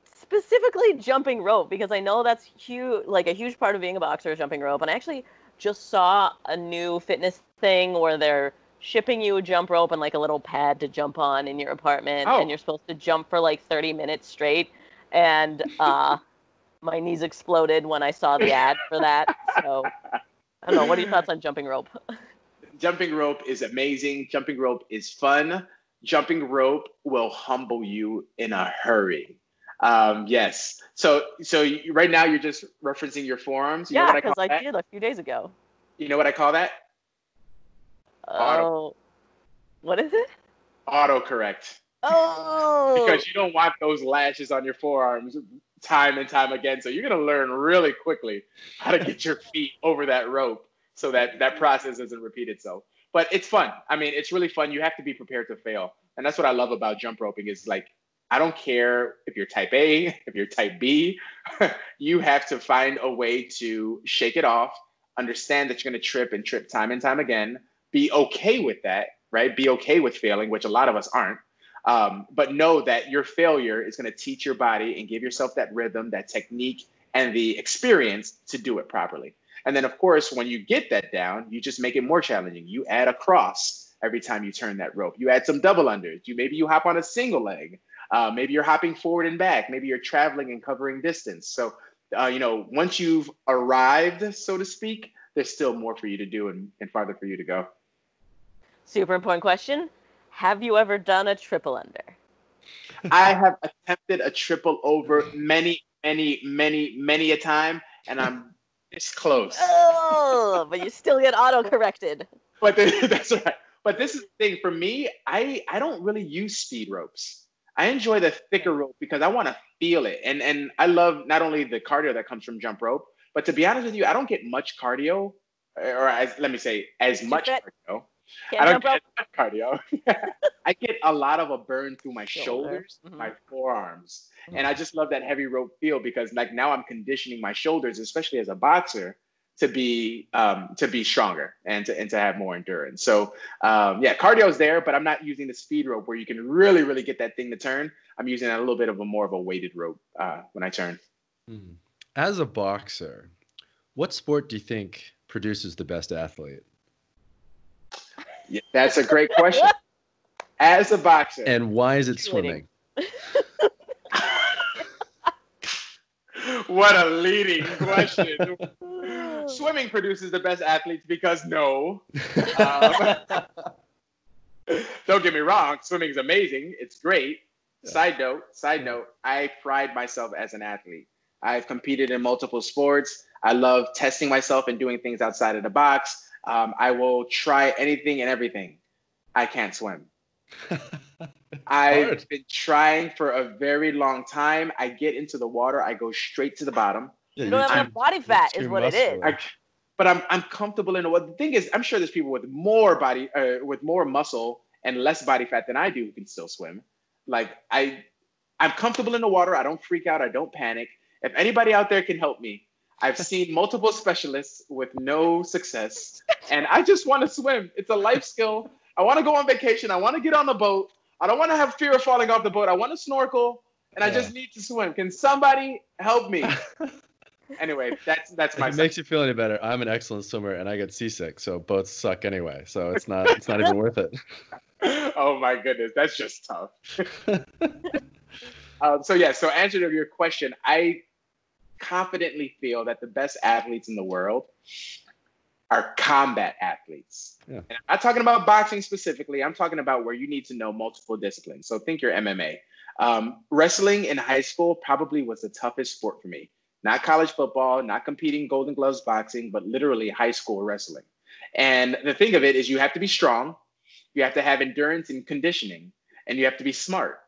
specifically jumping rope, because I know that's huge, like a huge part of being a boxer is jumping rope. And I actually just saw a new fitness thing where they're shipping you a jump rope and like a little pad to jump on in your apartment, and Oh, you're supposed to jump for like 30 minutes straight. And my knees exploded when I saw the ad for that. So I don't know. What are your thoughts on jumping rope? jumping rope is amazing. Jumping rope is fun. Jumping rope will humble you in a hurry. Yes. Right now you're just referencing your forearms. You know Yeah, what I call because I that? did a few days ago. You know what I call that? Auto Oh, what is it? autocorrect. Oh, Because you don't want those lashes on your forearms time and time again. So you're going to learn really quickly how to get your feet over that rope so that that process doesn't repeat itself. But it's fun. I mean, it's really fun. You have to be prepared to fail. And that's what I love about jump roping is like, I don't care if you're type A, if you're type B, you have to find a way to shake it off, understand that you're going to trip and trip time and time again, be okay with that, right? Be okay with failing, which a lot of us aren't. But know that your failure is going to teach your body and give yourself that rhythm, that technique, and the experience to do it properly. And then, of course, when you get that down, you just make it more challenging. You add a cross every time you turn that rope. You add some double unders. Maybe you hop on a single leg. Maybe you're hopping forward and back. Maybe you're traveling and covering distance. So, once you've arrived, so to speak, there's still more for you to do and farther for you to go. super important question. Have you ever done a triple under? I have attempted a triple over many a time, and I'm this close. Oh, but you still get auto-corrected. But that's right. But this is the thing for me. I don't really use speed ropes. I enjoy the thicker rope because I want to feel it, and I love not only the cardio that comes from jump rope, but to be honest with you, I don't get much cardio, or let me say, as much cardio. I don't get much cardio. I get a lot of a burn through my shoulders, my forearms. And I just love that heavy rope feel because like now I'm conditioning my shoulders, especially as a boxer, to be stronger and to have more endurance. So cardio is there, but I'm not using the speed rope where you can really, really get that thing to turn. I'm using a little bit of more of a weighted rope when I turn. As a boxer, what sport do you think produces the best athlete? Yeah, that's a great question. As a boxer. And why is it swimming? What a leading question. Swimming produces the best athletes because no. Don't get me wrong. Swimming is amazing. It's great. Yeah. Side note, I pride myself as an athlete. I've competed in multiple sports. I love testing myself and doing things outside of the box. I will try anything and everything. I can't swim. I've been trying for a very long time. I get into the water. I go straight to the bottom. Yeah, you don't have enough body fat is what muscular. It is. But I'm comfortable in it. Well, the thing is, I'm sure there's people with more muscle and less body fat than I do who can still swim. Like I'm comfortable in the water. I don't freak out. I don't panic. If anybody out there can help me, I've seen multiple specialists with no success, and I just want to swim. It's a life skill. I want to go on vacation. I want to get on the boat. I don't want to have fear of falling off the boat. I want to snorkel, and I just need to swim. Can somebody help me? Anyway, that's my. If it makes you feel any better, I'm an excellent swimmer, and I get seasick, so boats suck anyway. So it's not even worth it. Oh my goodness, that's just tough. So answer to your question, I confidently feel that the best athletes in the world are combat athletes. Yeah. And I'm not talking about boxing specifically. I'm talking about where you need to know multiple disciplines. So think your MMA. Wrestling in high school probably was the toughest sport for me. Not college football, not competing Golden Gloves boxing, but literally high school wrestling. And the thing of it is you have to be strong. You have to have endurance and conditioning, and you have to be smart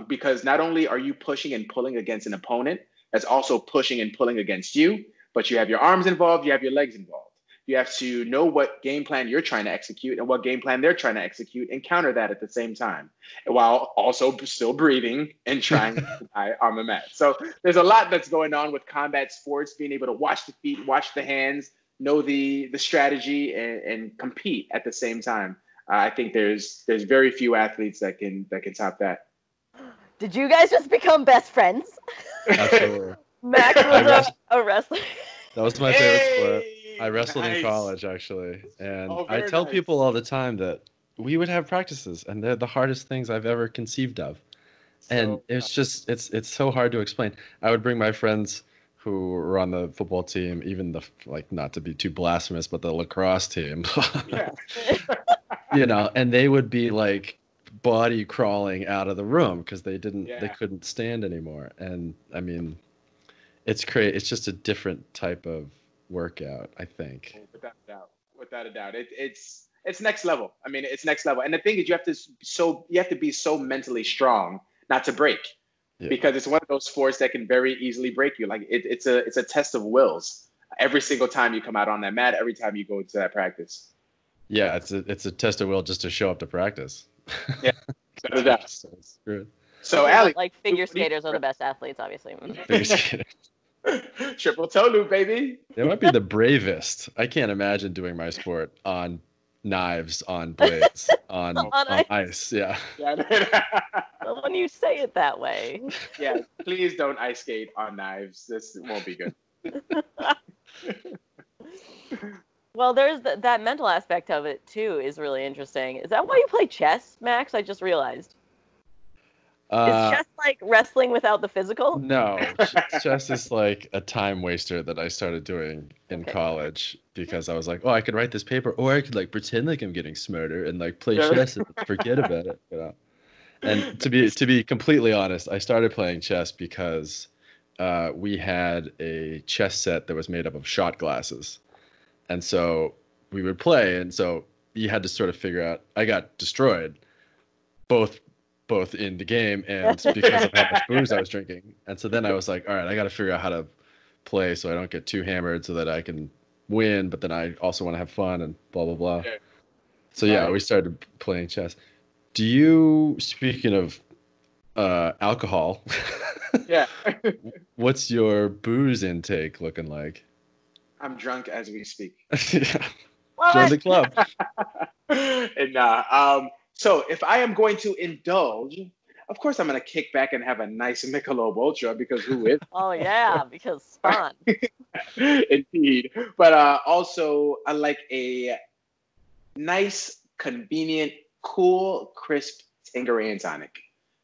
because not only are you pushing and pulling against an opponent that's also pushing and pulling against you, but you have your arms involved, you have your legs involved. You have to know what game plan you're trying to execute and what game plan they're trying to execute and counter that at the same time, while also still breathing and trying to die on the mat. So there's a lot that's going on with combat sports, being able to watch the feet, watch the hands, know the strategy, and compete at the same time. I think there's very few athletes that can top that. Did you guys just become best friends? Absolutely. Max was a wrestler. That was my favorite sport. Hey, I wrestled in nice. college, actually. And Oh, I very tell nice. people all the time that we would have practices, and they're the hardest things I've ever conceived of. And So, it's just, it's so hard to explain. I would bring my friends who were on the football team, even the, like, not to be too blasphemous, but the lacrosse team, yeah. you know, and they would be like body crawling out of the room because they Yeah. couldn't stand anymore. And I mean, it's crazy. It's just a different type of workout, I think. Without a doubt. Without a doubt. It's next level. I mean, it's next level. And the thing is, you have to be so mentally strong not to break, Yeah. because it's one of those sports that can very easily break you. Like it's a test of wills every single time you come out on that mat, every time you go to that practice. Yeah, it's a test of will just to show up to practice. Yeah, without a doubt. So screwed. So, Okay, Allie, like figure what do you- skaters are the best athletes, obviously. Figure skating. triple toe loop, baby. They might be the bravest. I can't imagine doing my sport on knives, on blades, on ice. Yeah. Yeah. Well, when you say it that way. Yeah, please don't ice skate on knives. This won't be good. Well, there's that mental aspect of it too is really interesting. Is that why you play chess, Max? I just realized. Is chess like wrestling without the physical? No, chess is like a time waster that I started doing in Okay. college because I was like, oh, I could write this paper, or I could like pretend like I'm getting smarter and like play Yeah. chess and forget about it, you know. And to be completely honest, I started playing chess because we had a chess set that was made up of shot glasses, and so we would play, and so you had to sort of figure out. I got destroyed, both in the game and because of how much booze I was drinking. And so then I was like, all right, I got to figure out how to play so I don't get too hammered so that I can win, but then I also want to have fun and blah, blah, blah. Okay. So yeah, Right. we started playing chess. Do you, speaking of alcohol, Yeah. what's your booze intake looking like? I'm drunk as we speak. Yeah. Love Join it. the club. And so if I am going to indulge, of course I'm going to kick back and have a nice Michelob Ultra, because who is? Oh yeah, because spawn. Indeed. But also I like a nice, convenient, cool, crisp Tanqueray and tonic.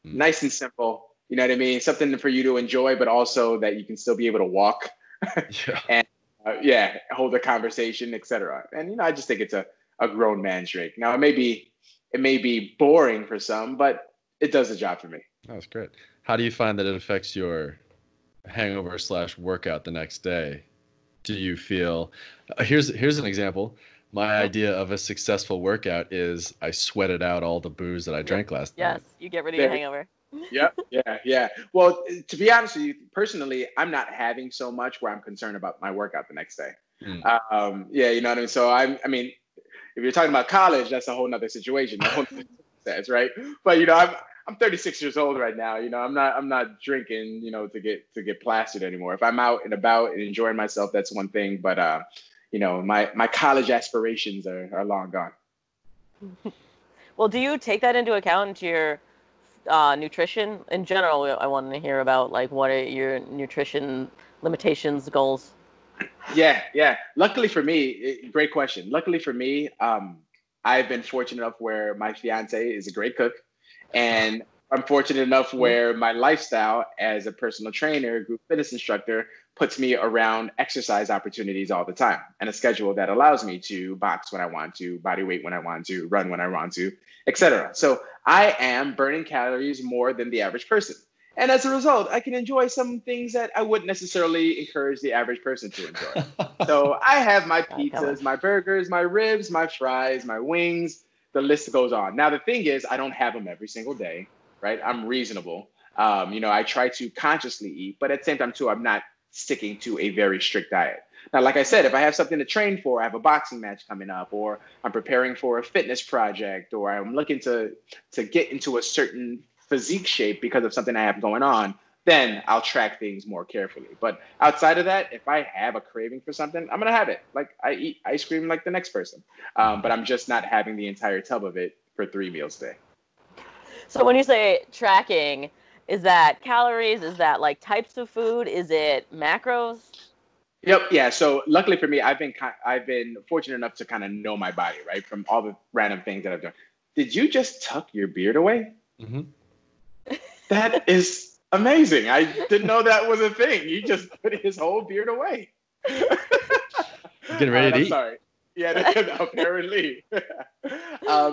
Nice and simple. You know what I mean? Something for you to enjoy, but also that you can still be able to walk Yeah. and hold a conversation, etc. And I just think it's a grown man's drink. Now it may be boring for some, but it does the job for me. That's great. How do you find that it affects your hangover / workout the next day? Do you feel here's an example. My idea of a successful workout is I sweated out all the booze that I drank last night. Yes, you get rid of your hangover. Yep. Yeah. Well, to be honest with you, personally, I'm not having so much where I'm concerned about my workout the next day. Yeah, you know what I mean? So I mean, if you're talking about college, that's a whole nother situation. A whole nother sense, right? But I'm 36 years old right now. I'm not drinking, to get plastered anymore. If I'm out and about and enjoying myself, that's one thing. But my college aspirations are long gone. Well, do you take that into account into your nutrition in general? I want to hear about like what are your nutrition limitations, goals. Yeah. Luckily for me, great question. Luckily for me, I've been fortunate enough where my fiance is a great cook, and I'm fortunate enough where my lifestyle as a personal trainer, group fitness instructor, puts me around exercise opportunities all the time, and a schedule that allows me to box when I want to, body weight when I want to, run when I want to, etc. So I am burning calories more than the average person. And as a result, I can enjoy some things that I wouldn't necessarily encourage the average person to enjoy. So I have my pizzas, my burgers, my ribs, my fries, my wings. The list goes on. Now, the thing is, I don't have them every single day, right? I'm reasonable. I try to consciously eat, but at the same time, too, I'm not sticking to a very strict diet. Now, like I said, if I have something to train for, I have a boxing match coming up, or I'm preparing for a fitness project, or I'm looking to get into a certain physique shape because of something I have going on, then I'll track things more carefully. But outside of that, if I have a craving for something, I'm gonna have it. Like I eat ice cream like the next person, but I'm just not having the entire tub of it for 3 meals a day. So when you say tracking, is that calories? Is that like types of food? Is it macros? Yep. Yeah. So luckily for me, I've been fortunate enough to kind of know my body, right, from all the random things that I've done. Did you just tuck your beard away? Mm-hmm. That is amazing. I didn't know that was a thing. You just put his whole beard away. Getting ready to I'm eat. sorry. Yeah, apparently.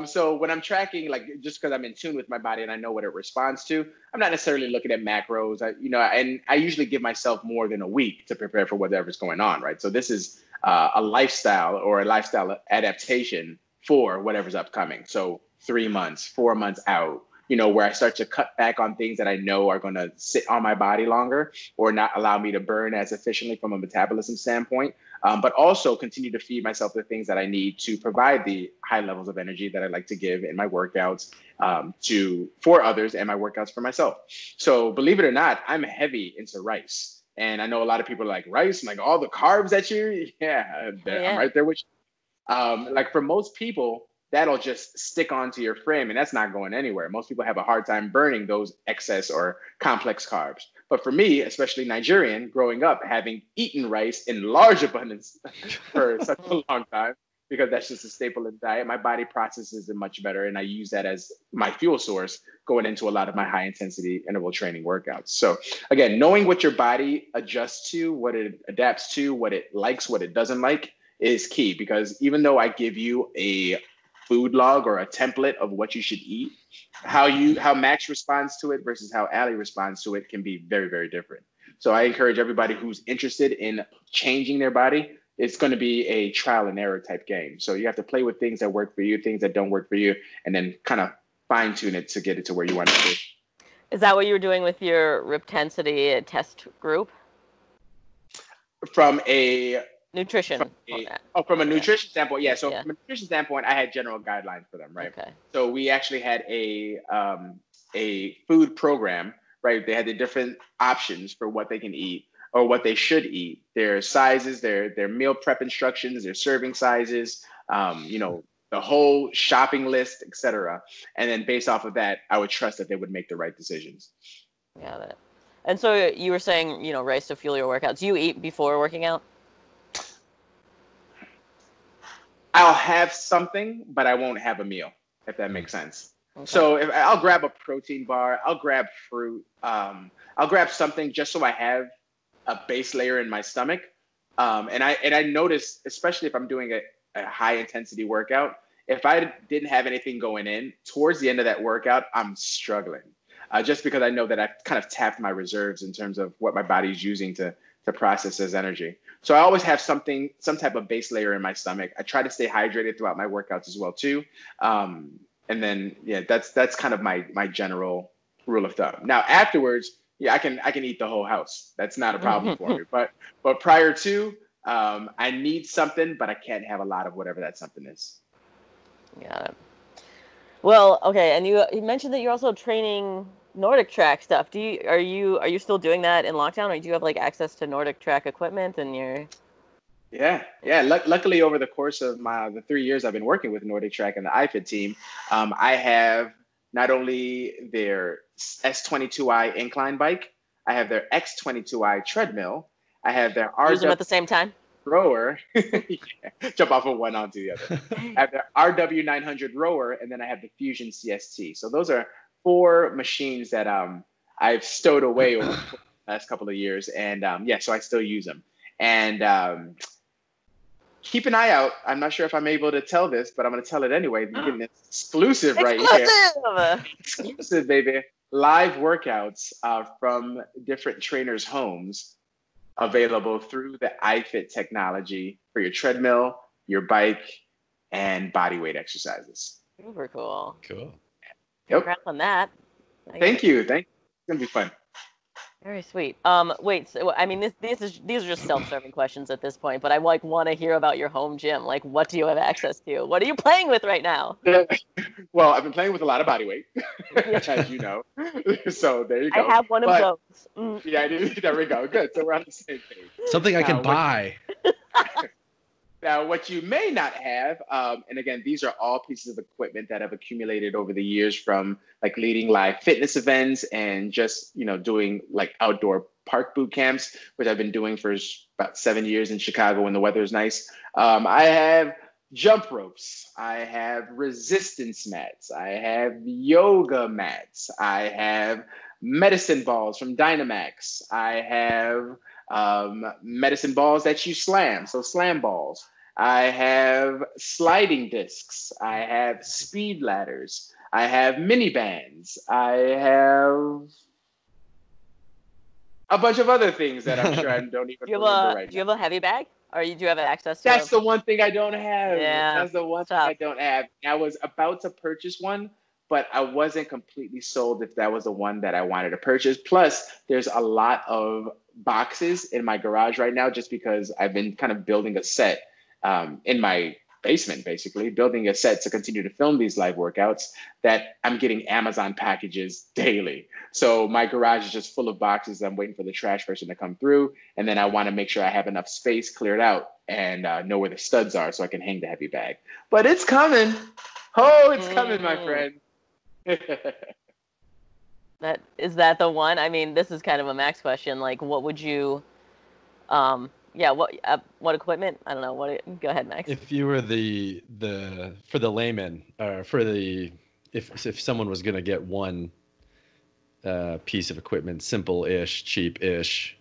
So when I'm tracking, like just because I'm in tune with my body and I know what it responds to, I'm not necessarily looking at macros. And I usually give myself more than a week to prepare for whatever's going on, right? So this is a lifestyle adaptation for whatever's upcoming. So 3 months, 4 months out, where I start to cut back on things that I know are going to sit on my body longer or not allow me to burn as efficiently from a metabolism standpoint, but also continue to feed myself the things that I need to provide the high levels of energy that I like to give in my workouts for others and my workouts for myself. So believe it or not, I'm heavy into rice. And I know a lot of people are like, rice, like all the carbs that I'm right there with you. Like for most people, that'll just stick onto your frame and that's not going anywhere. Most people have a hard time burning those excess or complex carbs. But for me, especially Nigerian, growing up, having eaten rice in large abundance for such a long time, because that's just a staple in diet, my body processes it much better. And I use that as my fuel source going into a lot of my high intensity interval training workouts. So again, knowing what your body adjusts to, what it adapts to, what it likes, what it doesn't like is key. Because even though I give you a food log or a template of what you should eat, how Max responds to it versus how Ali responds to it can be very, very different. So I encourage everybody who's interested in changing their body, it's going to be a trial and error type game. So you have to play with things that work for you, things that don't work for you, and then kind of fine tune it to get it to where you want it to be. Is that what you were doing with your Riptensity test group? From a nutrition. From a nutrition standpoint, yeah. So from a nutrition standpoint, I had general guidelines for them, right? Okay. So we actually had a food program, right? They had the different options for what they can eat or what they should eat, their sizes, their meal prep instructions, their serving sizes, the whole shopping list, etc. And then based off of that, I would trust that they would make the right decisions. Got it. And so you were saying, rice to fuel your workouts. Do you eat before working out? I'll have something, but I won't have a meal, if that makes sense. Okay. So if I'll grab a protein bar, I'll grab fruit, I'll grab something just so I have a base layer in my stomach. And I notice, especially if I'm doing a high intensity workout, if I didn't have anything going in, towards the end of that workout, I'm struggling. Just because I know that I've kind of tapped my reserves in terms of what my body's using to process as energy. So I always have some type of base layer in my stomach. I try to stay hydrated throughout my workouts as well too. And then, that's kind of my general rule of thumb. Now afterwards, I can eat the whole house. That's not a problem for me. But prior to, I need something, but I can't have a lot of whatever that something is. Got it. Well, okay, and you mentioned that you're also training Nordic Track stuff. Are you still doing that in lockdown, or do you have like access to Nordic Track equipment and you're? Yeah. Luckily, over the course of the 3 years I've been working with Nordic Track and the iFit team, I have not only their S22i incline bike, I have their X22i treadmill, I have their Use them at the same time. Rower, jump off of one onto the other. I have the RW900 rower, and then I have the Fusion CST. So those are 4 machines that I've stowed away over the last couple of years, and so I still use them. And keep an eye out. I'm not sure if I'm able to tell this, but I'm going to tell it anyway. You're getting an exclusive right here. Exclusive, baby. Live workouts from different trainers' homes, available through the iFit technology for your treadmill, your bike, and bodyweight exercises. Super cool. Cool. Congrats on that. Thank you. It's going to be fun. Very sweet. Wait. So, I mean, these are just self-serving questions at this point, but I like want to hear about your home gym. Like, what do you have access to? What are you playing with right now? Well, I've been playing with a lot of Bodyweight, Yeah. as you know. So there you I go. have one of But those. yeah, there we go. Good. So we're on the same page. Something I can Now, buy. Now, what you may not have, and again, these are all pieces of equipment that have accumulated over the years from like leading live fitness events and just, doing like outdoor park boot camps, which I've been doing for about 7 years in Chicago when the weather is nice. I have jump ropes. I have resistance mats. I have yoga mats. I have medicine balls from Dynamax. I have medicine balls that you slam, so slam balls. I have sliding discs. I have speed ladders. I have mini bands. I have a bunch of other things that I'm sure I don't even remember right Do you now. have a heavy bag? Or do you have access to That's the one thing I don't have. Yeah, That's the one thing I don't have. I was about to purchase one, but I wasn't completely sold if that was the one that I wanted to purchase. Plus, there's a lot of boxes in my garage right now just because I've been kind of building a set in my basement, basically, building a set to continue to film these live workouts that I'm getting Amazon packages daily. So my garage is just full of boxes. I'm waiting for the trash person to come through. And then I want to make sure I have enough space cleared out and know where the studs are so I can hang the heavy bag. But it's coming. Oh, it's coming, my friend. Is that the one? I mean, this is kind of a Max question. Like, what would you, what equipment? I don't know. Go ahead, Max. If you were the for the layman, or if someone was going to get one piece of equipment, simple-ish, cheap-ish,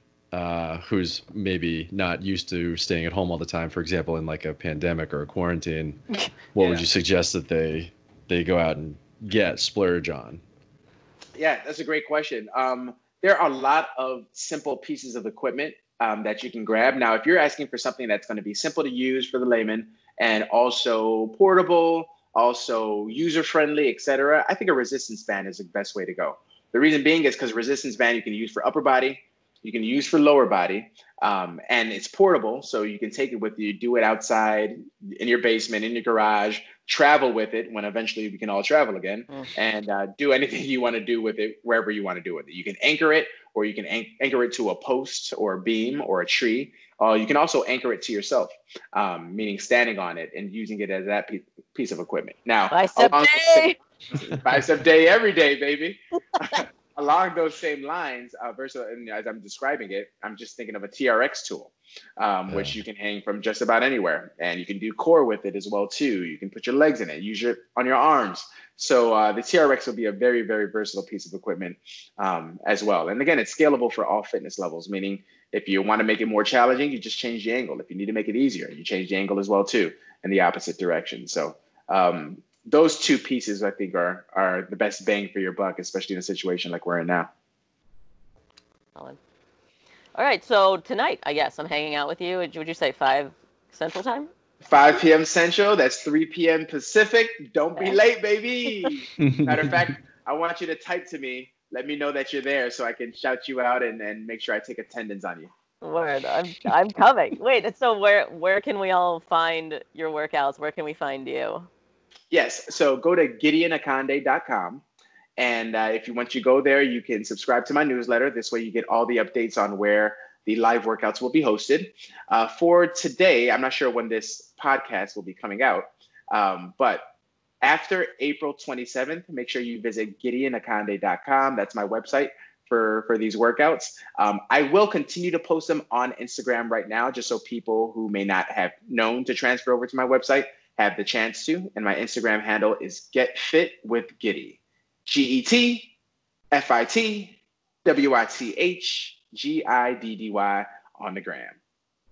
who's maybe not used to staying at home all the time, for example, in like a pandemic or a quarantine, what would you suggest that they go out and splurge on? Yeah, that's a great question. There are a lot of simple pieces of equipment that you can grab. Now, if you're asking for something that's going to be simple to use for the layman and also portable, also user-friendly, etc., I think a resistance band is the best way to go. The reason being is because resistance band you can use for upper body, you can use for lower body, and it's portable, so you can take it with you, do it outside, in your basement, in your garage, travel with it when eventually we can all travel again, and do anything you want to do with it wherever you want to do with it. You can anchor it, or you can anchor it to a post or a beam or a tree. You can also anchor it to yourself, meaning standing on it and using it as that piece of equipment. Now, bicep day! Bicep day every day, baby. Along those same lines, and as I'm describing it, I'm just thinking of a TRX tool, which you can hang from just about anywhere, and you can do core with it as well too. You can put your legs in it, use it on your arms. So the TRX will be a very, very versatile piece of equipment as well. And again, it's scalable for all fitness levels, meaning if you want to make it more challenging, you just change the angle. If you need to make it easier, you change the angle as well too in the opposite direction. So those two pieces, I think, are the best bang for your buck, especially in a situation like we're in now. All right, so tonight, I guess, I'm hanging out with you. Would you say 5 Central Time? 5 p.m. Central, that's 3 p.m. Pacific. Don't be late, baby. Matter of fact, I want you to type to me. Let me know that you're there so I can shout you out and make sure I take attendance on you. Word, I'm coming. Wait, so where can we all find your workouts? Where can we find you? Yes, so go to GidionAkande.com. And once you go there, you can subscribe to my newsletter. This way you get all the updates on where the live workouts will be hosted. For today, I'm not sure when this podcast will be coming out, but after April 27th, make sure you visit GidionAkande.com. That's my website for these workouts. I will continue to post them on Instagram right now, just so people who may not have known to transfer over to my website have the chance to. And my Instagram handle is Get Fit with Giddy. GetFitWithGiddy on the gram.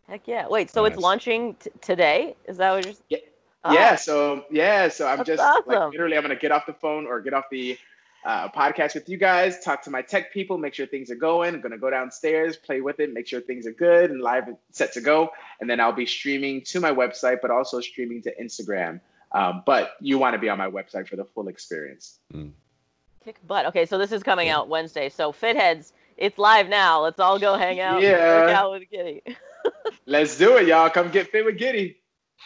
Heck yeah! Wait, so nice. It's launching today? Is that what you're? So I'm just awesome. Like literally, I'm gonna get off the phone or get off the podcast with you guys, talk to my tech people, make sure things are going. I'm gonna go downstairs, play with it, make sure things are good and live and set to go, and then I'll be streaming to my website, but also streaming to Instagram. But you want to be on my website for the full experience. Kick butt. Okay, so this is coming out Wednesday. So FITHEADS It's live now. Let's all go hang out and work out with Giddy. Let's do it, y'all. Come get fit with Giddy.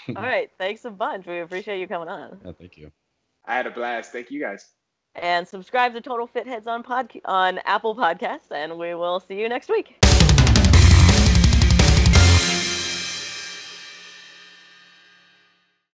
All right. Thanks a bunch. We appreciate you coming on. Thank you. I had a blast. Thank you guys. And subscribe to Total Fit Heads on Apple Podcasts, and we will see you next week.